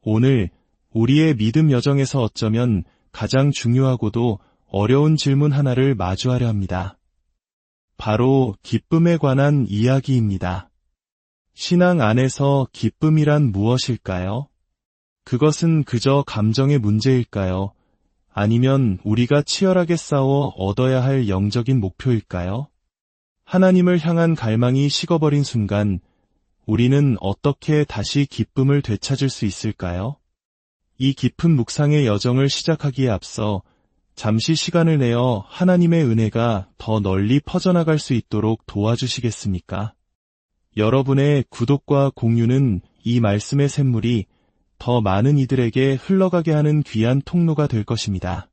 오늘 우리의 믿음 여정에서 어쩌면 가장 중요하고도 어려운 질문 하나를 마주하려 합니다. 바로 기쁨에 관한 이야기입니다. 신앙 안에서 기쁨이란 무엇일까요? 그것은 그저 감정의 문제일까요? 아니면 우리가 치열하게 싸워 얻어야 할 영적인 목표일까요? 하나님을 향한 갈망이 식어버린 순간 우리는 어떻게 다시 기쁨을 되찾을 수 있을까요? 이 깊은 묵상의 여정을 시작하기에 앞서 잠시 시간을 내어 하나님의 은혜가 더 널리 퍼져나갈 수 있도록 도와주시겠습니까? 여러분의 구독과 공유는 이 말씀의 샘물이 더 많은 이들에게 흘러가게 하는 귀한 통로가 될 것입니다.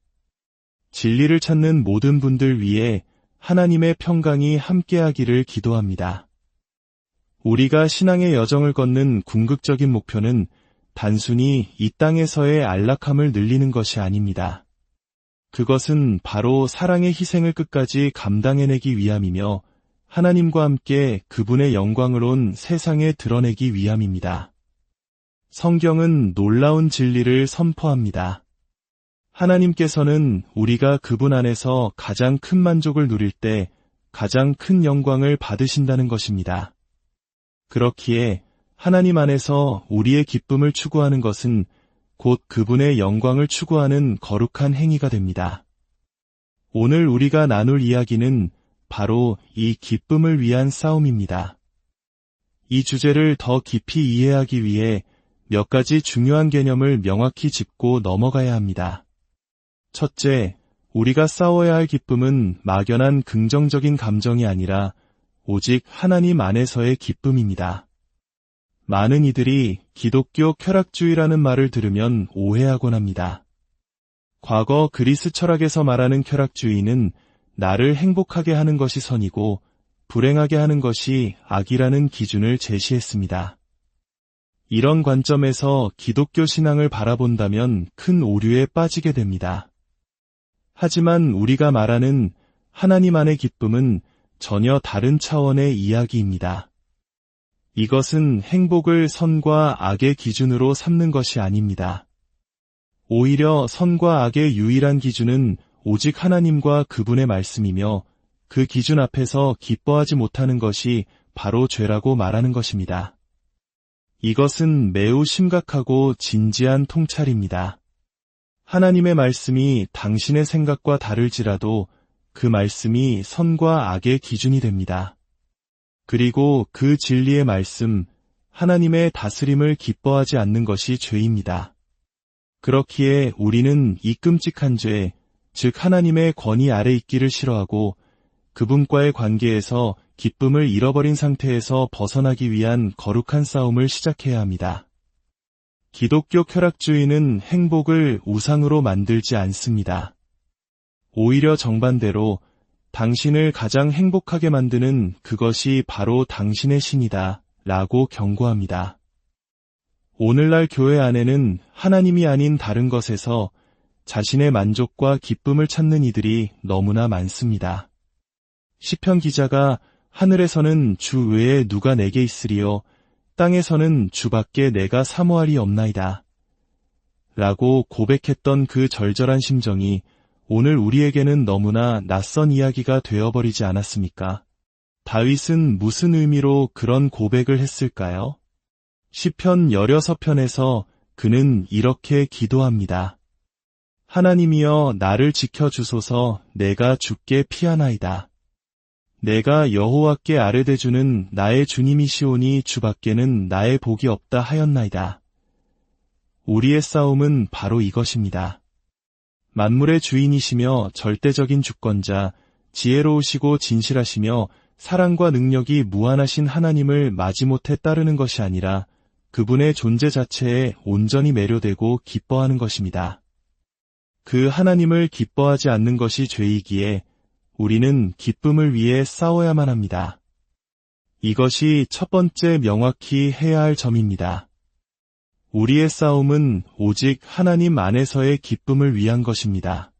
진리를 찾는 모든 분들 위해 하나님의 평강이 함께하기를 기도합니다. 우리가 신앙의 여정을 걷는 궁극적인 목표는 단순히 이 땅에서의 안락함을 늘리는 것이 아닙니다. 그것은 바로 사랑의 희생을 끝까지 감당해내기 위함이며 하나님과 함께 그분의 영광을 온 세상에 드러내기 위함입니다. 성경은 놀라운 진리를 선포합니다. 하나님께서는 우리가 그분 안에서 가장 큰 만족을 누릴 때 가장 큰 영광을 받으신다는 것입니다. 그렇기에 하나님 안에서 우리의 기쁨을 추구하는 것은 곧 그분의 영광을 추구하는 거룩한 행위가 됩니다. 오늘 우리가 나눌 이야기는 바로 이 기쁨을 위한 싸움입니다. 이 주제를 더 깊이 이해하기 위해 몇 가지 중요한 개념을 명확히 짚고 넘어가야 합니다. 첫째, 우리가 싸워야 할 기쁨은 막연한 긍정적인 감정이 아니라 오직 하나님 안에서의 기쁨입니다. 많은 이들이 기독교 쾌락주의라는 말을 들으면 오해하곤 합니다. 과거 그리스 철학에서 말하는 쾌락주의는 나를 행복하게 하는 것이 선이고 불행하게 하는 것이 악이라는 기준을 제시했습니다. 이런 관점에서 기독교 신앙을 바라본다면 큰 오류에 빠지게 됩니다. 하지만 우리가 말하는 하나님 안의 기쁨은 전혀 다른 차원의 이야기입니다. 이것은 행복을 선과 악의 기준으로 삼는 것이 아닙니다. 오히려 선과 악의 유일한 기준은 오직 하나님과 그분의 말씀이며 그 기준 앞에서 기뻐하지 못하는 것이 바로 죄라고 말하는 것입니다. 이것은 매우 심각하고 진지한 통찰입니다. 하나님의 말씀이 당신의 생각과 다를지라도 그 말씀이 선과 악의 기준이 됩니다. 그리고 그 진리의 말씀, 하나님의 다스림을 기뻐하지 않는 것이 죄입니다. 그렇기에 우리는 이 끔찍한 죄, 즉 하나님의 권위 아래 있기를 싫어하고 그분과의 관계에서 기쁨을 잃어버린 상태에서 벗어나기 위한 거룩한 싸움을 시작해야 합니다. 기독교 쾌락주의는 행복을 우상으로 만들지 않습니다. 오히려 정반대로 당신을 가장 행복하게 만드는 그것이 바로 당신의 신이다 라고 경고합니다. 오늘날 교회 안에는 하나님이 아닌 다른 것에서 자신의 만족과 기쁨을 찾는 이들이 너무나 많습니다. 시편 기자가 하늘에서는 주 외에 누가 내게 있으리요 땅에서는 주밖에 내가 사모할이 없나이다 라고 고백했던 그 절절한 심정이 오늘 우리에게는 너무나 낯선 이야기가 되어버리지 않았습니까? 다윗은 무슨 의미로 그런 고백을 했을까요? 시편 16편에서 그는 이렇게 기도합니다. 하나님이여 나를 지켜주소서 내가 주께 피하나이다. 내가 여호와께 아뢰대주는 나의 주님이시오니 주밖에는 나의 복이 없다 하였나이다. 우리의 싸움은 바로 이것입니다. 만물의 주인이시며 절대적인 주권자, 지혜로우시고 진실하시며 사랑과 능력이 무한하신 하나님을 마지못해 따르는 것이 아니라 그분의 존재 자체에 온전히 매료되고 기뻐하는 것입니다. 그 하나님을 기뻐하지 않는 것이 죄이기에 우리는 기쁨을 위해 싸워야만 합니다. 이것이 첫 번째 명확히 해야 할 점입니다. 우리의 싸움은 오직 하나님 안에서의 기쁨을 위한 것입니다.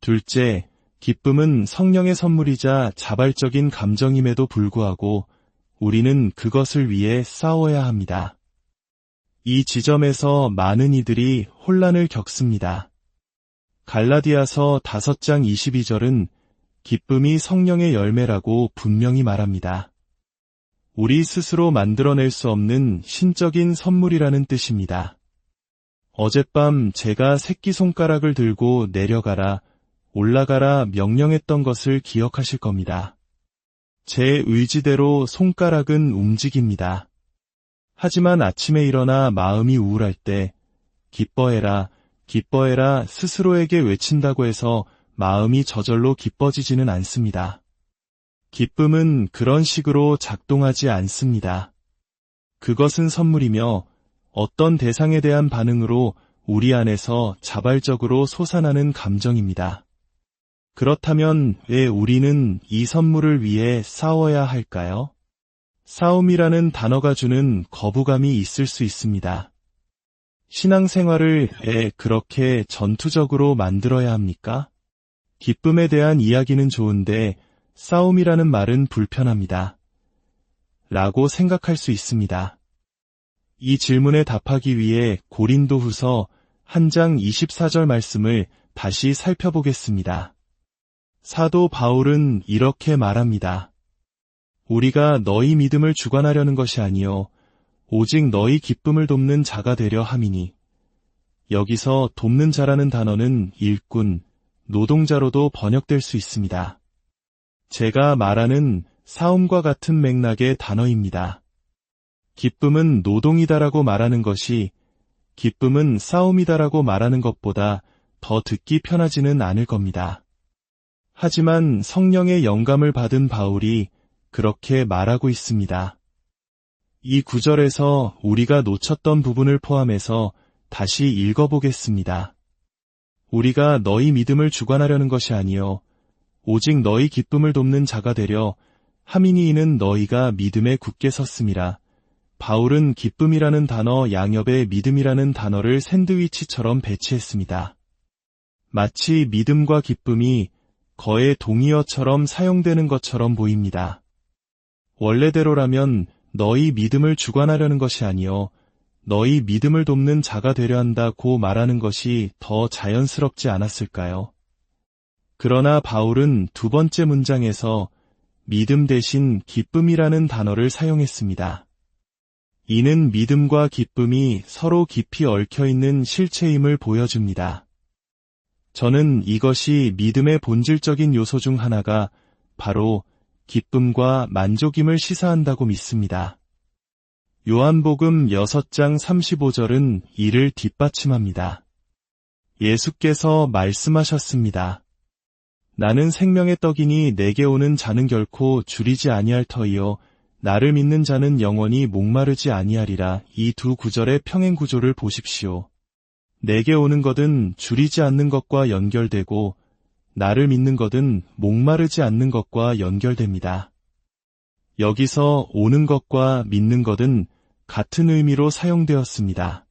둘째, 기쁨은 성령의 선물이자 자발적인 감정임에도 불구하고 우리는 그것을 위해 싸워야 합니다. 이 지점에서 많은 이들이 혼란을 겪습니다. 갈라디아서 5장 22절은 기쁨이 성령의 열매라고 분명히 말합니다. 우리 스스로 만들어낼 수 없는 신적인 선물이라는 뜻입니다. 어젯밤 제가 새끼손가락을 들고 내려가라, 올라가라 명령했던 것을 기억하실 겁니다. 제 의지대로 손가락은 움직입니다. 하지만 아침에 일어나 마음이 우울할 때 기뻐해라, 기뻐해라 스스로에게 외친다고 해서 마음이 저절로 기뻐지지는 않습니다. 기쁨은 그런 식으로 작동하지 않습니다. 그것은 선물이며 어떤 대상에 대한 반응으로 우리 안에서 자발적으로 솟아나는 감정입니다. 그렇다면 왜 우리는 이 선물을 위해 싸워야 할까요? 싸움이라는 단어가 주는 거부감이 있을 수 있습니다. 신앙생활을 왜 그렇게 전투적으로 만들어야 합니까? 기쁨에 대한 이야기는 좋은데 싸움이라는 말은 불편합니다. 라고 생각할 수 있습니다. 이 질문에 답하기 위해 고린도후서 1장 24절 말씀을 다시 살펴보겠습니다. 사도 바울은 이렇게 말합니다. 우리가 너희 믿음을 주관하려는 것이 아니요 오직 너희 기쁨을 돕는 자가 되려 함이니. 여기서 돕는 자라는 단어는 일꾼, 노동자로도 번역될 수 있습니다. 제가 말하는 싸움과 같은 맥락의 단어입니다. 기쁨은 노동이다라고 말하는 것이 기쁨은 싸움이다라고 말하는 것보다 더 듣기 편하지는 않을 겁니다. 하지만 성령의 영감을 받은 바울이 그렇게 말하고 있습니다. 이 구절에서 우리가 놓쳤던 부분을 포함해서 다시 읽어보겠습니다. 우리가 너희 믿음을 주관하려는 것이 아니요 오직 너희 기쁨을 돕는 자가 되려 함이니 이는 너희가 믿음에 굳게 섰음이라. 바울은 기쁨이라는 단어 양옆에 믿음이라는 단어를 샌드위치처럼 배치했습니다. 마치 믿음과 기쁨이 거의 동의어처럼 사용되는 것처럼 보입니다. 원래대로라면 너희 믿음을 주관하려는 것이 아니요 너희 믿음을 돕는 자가 되려 한다고 말하는 것이 더 자연스럽지 않았을까요? 그러나 바울은 두 번째 문장에서 믿음 대신 기쁨이라는 단어를 사용했습니다. 이는 믿음과 기쁨이 서로 깊이 얽혀있는 실체임을 보여줍니다. 저는 이것이 믿음의 본질적인 요소 중 하나가 바로 기쁨과 만족임을 시사한다고 믿습니다. 요한복음 6장 35절은 이를 뒷받침합니다. 예수께서 말씀하셨습니다. 나는 생명의 떡이니 내게 오는 자는 결코 줄이지 아니할 터이요 나를 믿는 자는 영원히 목마르지 아니하리라. 이 두 구절의 평행 구조를 보십시오. 내게 오는 것은 줄이지 않는 것과 연결되고 나를 믿는 것은 목마르지 않는 것과 연결됩니다. 여기서 오는 것과 믿는 것은 같은 의미로 사용되었습니다.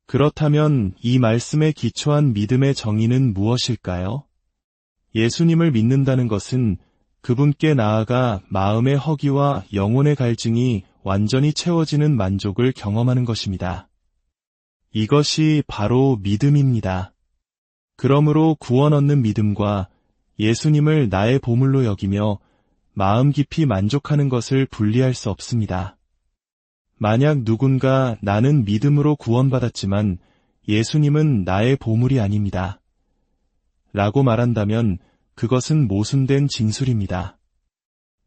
그렇다면 이 말씀에 기초한 믿음의 정의는 무엇일까요? 예수님을 믿는다는 것은 그분께 나아가 마음의 허기와 영혼의 갈증이 완전히 채워지는 만족을 경험하는 것입니다. 이것이 바로 믿음입니다. 그러므로 구원 얻는 믿음과 예수님을 나의 보물로 여기며 마음 깊이 만족하는 것을 분리할 수 없습니다. 만약 누군가 나는 믿음으로 구원받았지만 예수님은 나의 보물이 아닙니다. 라고 말한다면 그것은 모순된 진술입니다.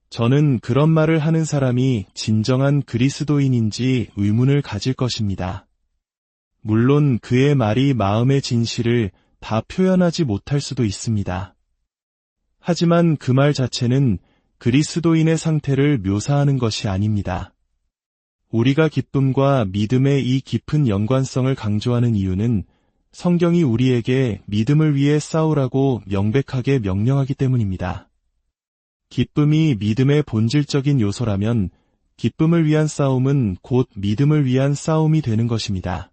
저는 그런 말을 하는 사람이 진정한 그리스도인인지 의문을 가질 것입니다. 물론 그의 말이 마음의 진실을 다 표현하지 못할 수도 있습니다. 하지만 그 말 자체는 그리스도인의 상태를 묘사하는 것이 아닙니다. 우리가 기쁨과 믿음의 이 깊은 연관성을 강조하는 이유는 성경이 우리에게 믿음을 위해 싸우라고 명백하게 명령하기 때문입니다. 기쁨이 믿음의 본질적인 요소라면 기쁨을 위한 싸움은 곧 믿음을 위한 싸움이 되는 것입니다.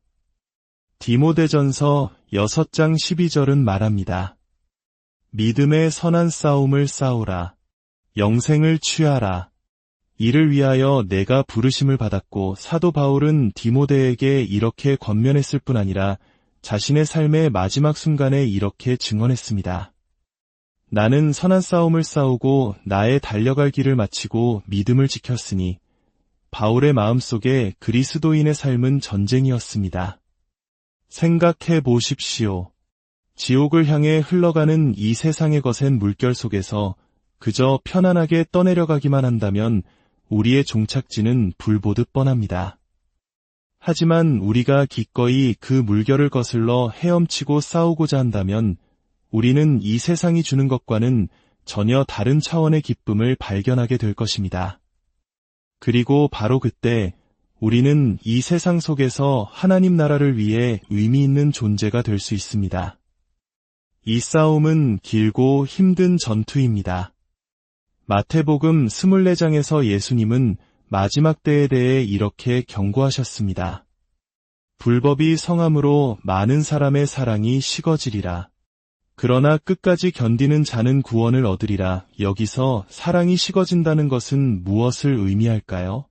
디모데전서 6장 12절은 말합니다. 믿음의 선한 싸움을 싸우라. 영생을 취하라. 이를 위하여 내가 부르심을 받았고 사도 바울은 디모데에게 이렇게 권면했을 뿐 아니라 자신의 삶의 마지막 순간에 이렇게 증언했습니다. 나는 선한 싸움을 싸우고 나의 달려갈 길을 마치고 믿음을 지켰으니 바울의 마음속에 그리스도인의 삶은 전쟁이었습니다. 생각해 보십시오. 지옥을 향해 흘러가는 이 세상의 거센 물결 속에서 그저 편안하게 떠내려가기만 한다면 우리의 종착지는 불보듯 뻔합니다. 하지만 우리가 기꺼이 그 물결을 거슬러 헤엄치고 싸우고자 한다면 우리는 이 세상이 주는 것과는 전혀 다른 차원의 기쁨을 발견하게 될 것입니다. 그리고 바로 그때 우리는 이 세상 속에서 하나님 나라를 위해 의미 있는 존재가 될 수 있습니다. 이 싸움은 길고 힘든 전투입니다. 마태복음 24장에서 예수님은 마지막 때에 대해 이렇게 경고하셨습니다. 불법이 성함으로 많은 사람의 사랑이 식어지리라. 그러나 끝까지 견디는 자는 구원을 얻으리라. 여기서 사랑이 식어진다는 것은 무엇을 의미할까요?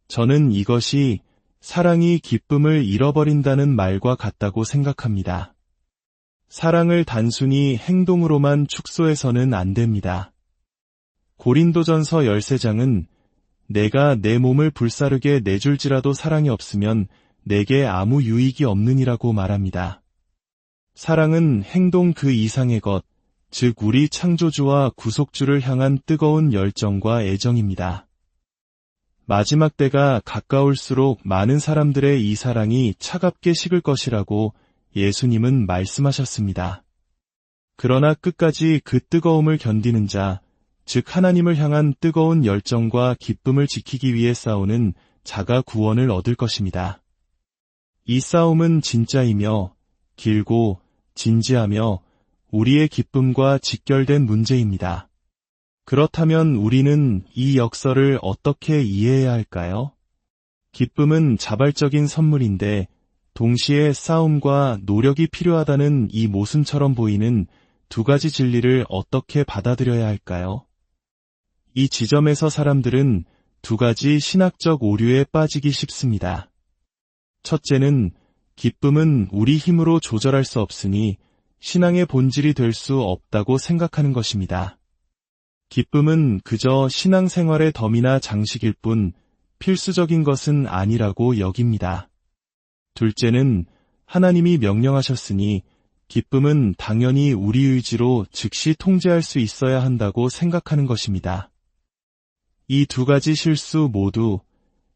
저는 이것이 사랑이 기쁨을 잃어버린다는 말과 같다고 생각합니다. 사랑을 단순히 행동으로만 축소해서는 안 됩니다. 고린도전서 13장은 내가 내 몸을 불사르게 내줄지라도 사랑이 없으면 내게 아무 유익이 없느니라고 말합니다. 사랑은 행동 그 이상의 것, 즉 우리 창조주와 구속주를 향한 뜨거운 열정과 애정입니다. 마지막 때가 가까울수록 많은 사람들의 이 사랑이 차갑게 식을 것이라고 예수님은 말씀하셨습니다. 그러나 끝까지 그 뜨거움을 견디는 자, 즉 하나님을 향한 뜨거운 열정과 기쁨을 지키기 위해 싸우는 자가 구원을 얻을 것입니다. 이 싸움은 진짜이며 길고 진지하며 우리의 기쁨과 직결된 문제입니다. 그렇다면 우리는 이 역설을 어떻게 이해해야 할까요? 기쁨은 자발적인 선물인데 동시에 싸움과 노력이 필요하다는 이 모순처럼 보이는 두 가지 진리를 어떻게 받아들여야 할까요? 이 지점에서 사람들은 두 가지 신학적 오류에 빠지기 쉽습니다. 첫째는 기쁨은 우리 힘으로 조절할 수 없으니 신앙의 본질이 될 수 없다고 생각하는 것입니다. 기쁨은 그저 신앙생활의 덤이나 장식일 뿐 필수적인 것은 아니라고 여깁니다. 둘째는 하나님이 명령하셨으니 기쁨은 당연히 우리 의지로 즉시 통제할 수 있어야 한다고 생각하는 것입니다. 이 두 가지 실수 모두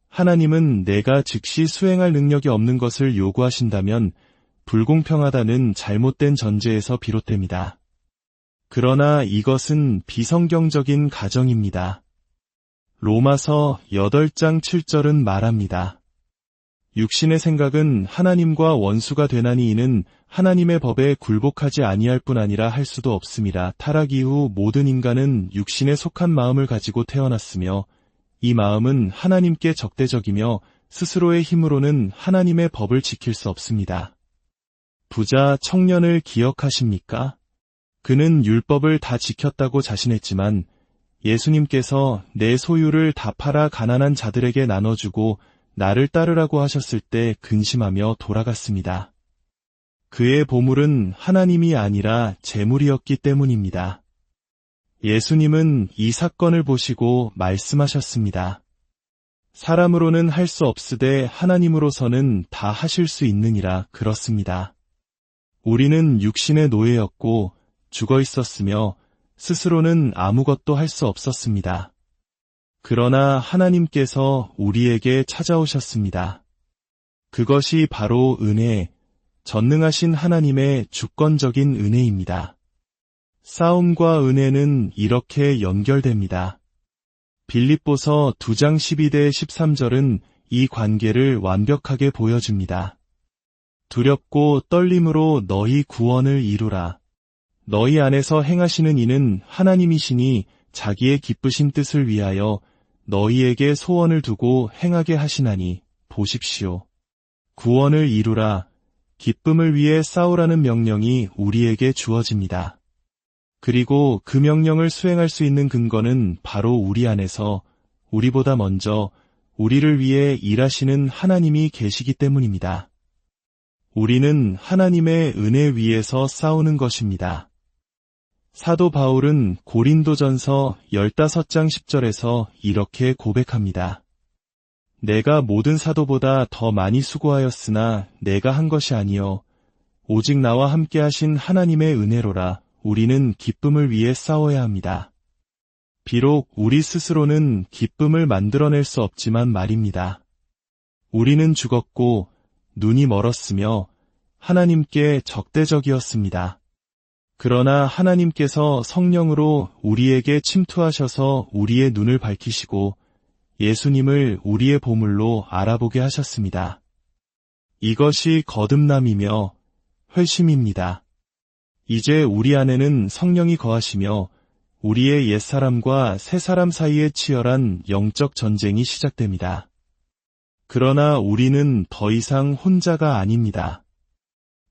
하나님은 내가 즉시 수행할 능력이 없는 것을 요구하신다면 불공평하다는 잘못된 전제에서 비롯됩니다. 그러나 이것은 비성경적인 가정입니다. 로마서 8장 7절은 말합니다. 육신의 생각은 하나님과 원수가 되나니 이는 하나님의 법에 굴복하지 아니할 뿐 아니라 할 수도 없음이라. 타락 이후 모든 인간은 육신에 속한 마음을 가지고 태어났으며 이 마음은 하나님께 적대적이며 스스로의 힘으로는 하나님의 법을 지킬 수 없습니다. 부자 청년을 기억하십니까? 그는 율법을 다 지켰다고 자신했지만 예수님께서 내 소유를 다 팔아 가난한 자들에게 나눠주고 나를 따르라고 하셨을 때 근심하며 돌아갔습니다. 그의 보물은 하나님이 아니라 재물이었기 때문입니다. 예수님은 이 사건을 보시고 말씀하셨습니다. 사람으로는 할 수 없으되 하나님으로서는 다 하실 수 있느니라. 그렇습니다. 우리는 육신의 노예였고 죽어 있었으며 스스로는 아무것도 할 수 없었습니다. 그러나 하나님께서 우리에게 찾아오셨습니다. 그것이 바로 은혜, 전능하신 하나님의 주권적인 은혜입니다. 싸움과 은혜는 이렇게 연결됩니다. 빌립보서 2장 12대 13절은 이 관계를 완벽하게 보여줍니다. 두렵고 떨림으로 너희 구원을 이루라. 너희 안에서 행하시는 이는 하나님이시니 자기의 기쁘신 뜻을 위하여 너희에게 소원을 두고 행하게 하시나니 보십시오. 구원을 이루라. 기쁨을 위해 싸우라는 명령이 우리에게 주어집니다. 그리고 그 명령을 수행할 수 있는 근거는 바로 우리 안에서 우리보다 먼저 우리를 위해 일하시는 하나님이 계시기 때문입니다. 우리는 하나님의 은혜 위에서 싸우는 것입니다. 사도 바울은 고린도전서 15장 10절에서 이렇게 고백합니다. 내가 모든 사도보다 더 많이 수고하였으나 내가 한 것이 아니요 오직 나와 함께 하신 하나님의 은혜로라. 우리는 기쁨을 위해 싸워야 합니다. 비록 우리 스스로는 기쁨을 만들어낼 수 없지만 말입니다. 우리는 죽었고 눈이 멀었으며 하나님께 적대적이었습니다. 그러나 하나님께서 성령으로 우리에게 침투하셔서 우리의 눈을 밝히시고 예수님을 우리의 보물로 알아보게 하셨습니다. 이것이 거듭남이며 회심입니다. 이제 우리 안에는 성령이 거하시며 우리의 옛사람과 새사람 사이에 치열한 영적 전쟁이 시작됩니다. 그러나 우리는 더 이상 혼자가 아닙니다.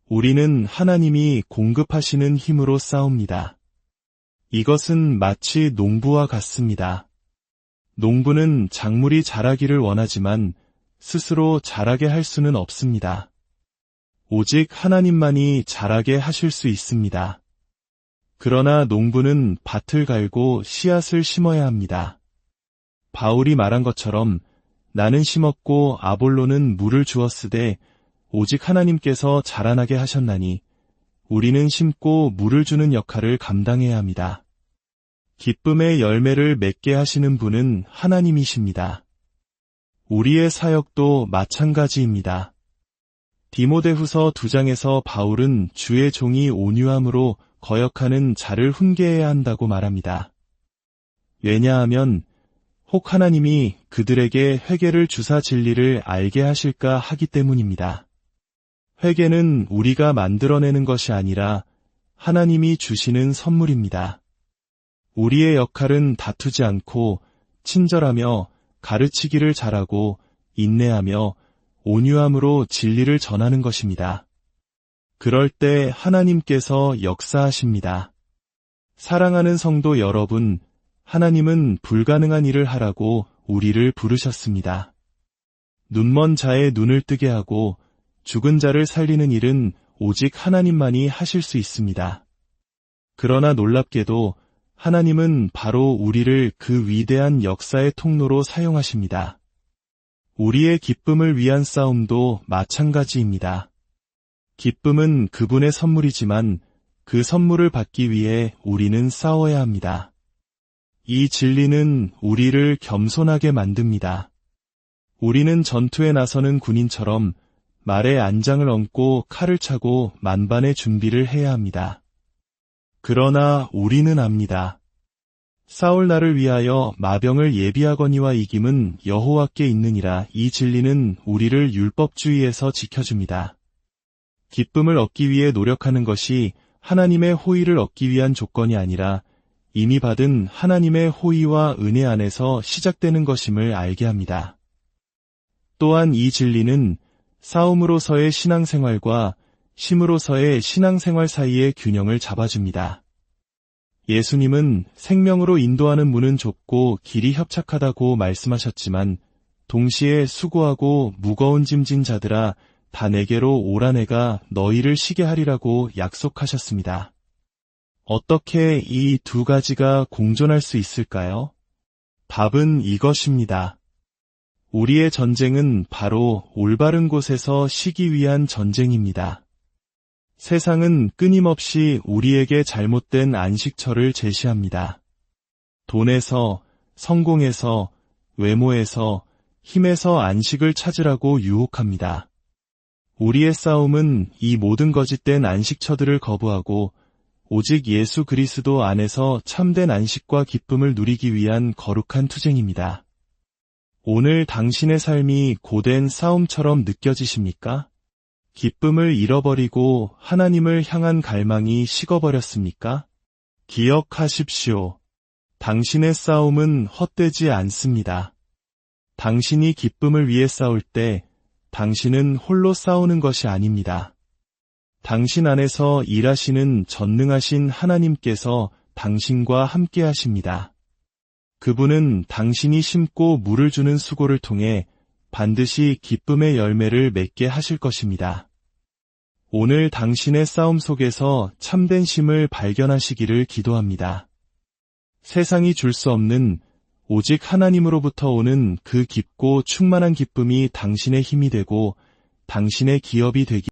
우리는 하나님이 공급하시는 힘으로 싸웁니다. 이것은 마치 농부와 같습니다. 농부는 작물이 자라기를 원하지만 스스로 자라게 할 수는 없습니다. 오직 하나님만이 자라게 하실 수 있습니다. 그러나 농부는 밭을 갈고 씨앗을 심어야 합니다. 바울이 말한 것처럼 나는 심었고 아볼로는 물을 주었으되 오직 하나님께서 자라나게 하셨나니 우리는 심고 물을 주는 역할을 감당해야 합니다. 기쁨의 열매를 맺게 하시는 분은 하나님이십니다. 우리의 사역도 마찬가지입니다. 디모데후서 2장에서 바울은 주의 종이 온유함으로 거역하는 자를 훈계해야 한다고 말합니다. 왜냐하면 혹 하나님이 그들에게 회개를 주사 진리를 알게 하실까 하기 때문입니다. 회개는 우리가 만들어내는 것이 아니라 하나님이 주시는 선물입니다. 우리의 역할은 다투지 않고 친절하며 가르치기를 잘하고 인내하며 온유함으로 진리를 전하는 것입니다. 그럴 때 하나님께서 역사하십니다. 사랑하는 성도 여러분, 하나님은 불가능한 일을 하라고 우리를 부르셨습니다. 눈먼 자의 눈을 뜨게 하고 죽은 자를 살리는 일은 오직 하나님만이 하실 수 있습니다. 그러나 놀랍게도 하나님은 바로 우리를 그 위대한 역사의 통로로 사용하십니다. 우리의 기쁨을 위한 싸움도 마찬가지입니다. 기쁨은 그분의 선물이지만 그 선물을 받기 위해 우리는 싸워야 합니다. 이 진리는 우리를 겸손하게 만듭니다. 우리는 전투에 나서는 군인처럼 말에 안장을 얹고 칼을 차고 만반의 준비를 해야 합니다. 그러나 우리는 압니다. 싸울 날을 위하여 마병을 예비하거니와 이김은 여호와께 있느니라. 이 진리는 우리를 율법주의에서 지켜줍니다. 기쁨을 얻기 위해 노력하는 것이 하나님의 호의를 얻기 위한 조건이 아니라 이미 받은 하나님의 호의와 은혜 안에서 시작되는 것임을 알게 합니다. 또한 이 진리는 싸움으로서의 신앙생활과 쉼으로서의 신앙생활 사이의 균형을 잡아줍니다. 예수님은 생명으로 인도하는 문은 좁고 길이 협착하다고 말씀하셨지만 동시에 수고하고 무거운 짐진 자들아 다 내게로 오라 내가 너희를 쉬게 하리라고 약속하셨습니다. 어떻게 이 두 가지가 공존할 수 있을까요? 답은 이것입니다. 우리의 전쟁은 바로 올바른 곳에서 쉬기 위한 전쟁입니다. 세상은 끊임없이 우리에게 잘못된 안식처를 제시합니다. 돈에서, 성공에서, 외모에서, 힘에서 안식을 찾으라고 유혹합니다. 우리의 싸움은 이 모든 거짓된 안식처들을 거부하고 오직 예수 그리스도 안에서 참된 안식과 기쁨을 누리기 위한 거룩한 투쟁입니다. 오늘 당신의 삶이 고된 싸움처럼 느껴지십니까? 기쁨을 잃어버리고 하나님을 향한 갈망이 식어버렸습니까? 기억하십시오. 당신의 싸움은 헛되지 않습니다. 당신이 기쁨을 위해 싸울 때 당신은 홀로 싸우는 것이 아닙니다. 당신 안에서 일하시는 전능하신 하나님께서 당신과 함께 하십니다. 그분은 당신이 심고 물을 주는 수고를 통해 반드시 기쁨의 열매를 맺게 하실 것입니다. 오늘 당신의 싸움 속에서 참된 쉼을 발견하시기를 기도합니다. 세상이 줄 수 없는 오직 하나님으로부터 오는 그 깊고 충만한 기쁨이 당신의 힘이 되고 당신의 기업이 되기